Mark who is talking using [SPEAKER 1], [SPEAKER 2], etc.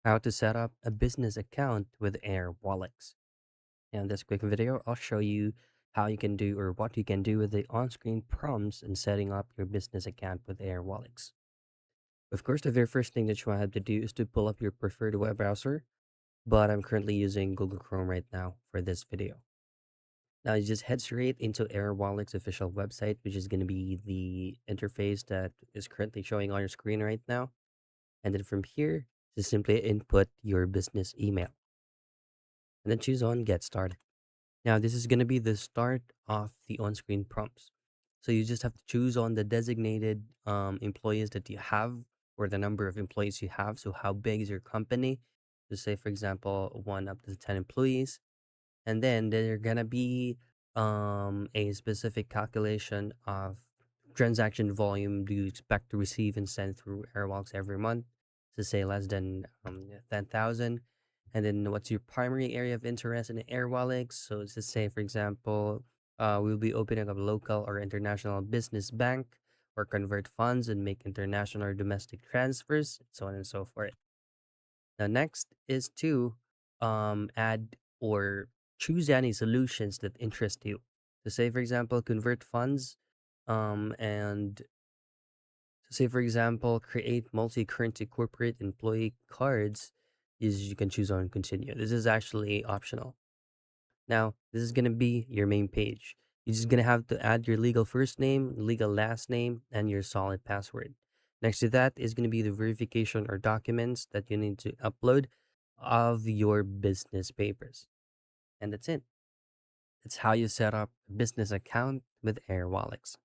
[SPEAKER 1] How to set up a business account with Airwallex. In this quick video, I'll show you how you can do or what you can do with the on-screen prompts and setting up your business account with Airwallex. Of course, the very first thing that you have to do is to pull up your preferred web browser, but I'm currently using Google Chrome right now for this video. Now you just head straight into Airwallex official website, which is going to be the interface that is currently showing on your screen right now. And then from here, just simply input your business email and then choose on Get Started. Now, this is going to be the start of the on screen prompts. So you just have to choose on the designated employees that you have or the number of employees you have. So, how big is your company? So, say, for example, 1 up to 10 employees. And then there gonna be a specific calculation of transaction volume do you expect to receive and send through Airwalks every month. So say less than 10,000. And then what's your primary area of interest in Airwallex? So let's just say, for example, we'll be opening up a local or international business bank or convert funds and make international or domestic transfers, so on and so forth. Now, next is to add or choose any solutions that interest you. So, say for example, convert funds, and say for example, create multi-currency corporate employee cards. Is you can choose on continue. This is actually optional. Now, this is gonna be your main page. You're just gonna have to add your legal first name, legal last name, and your solid password. Next to that is gonna be the verification or documents that you need to upload of your business papers. And that's it. That's how you set up a business account with Airwallex.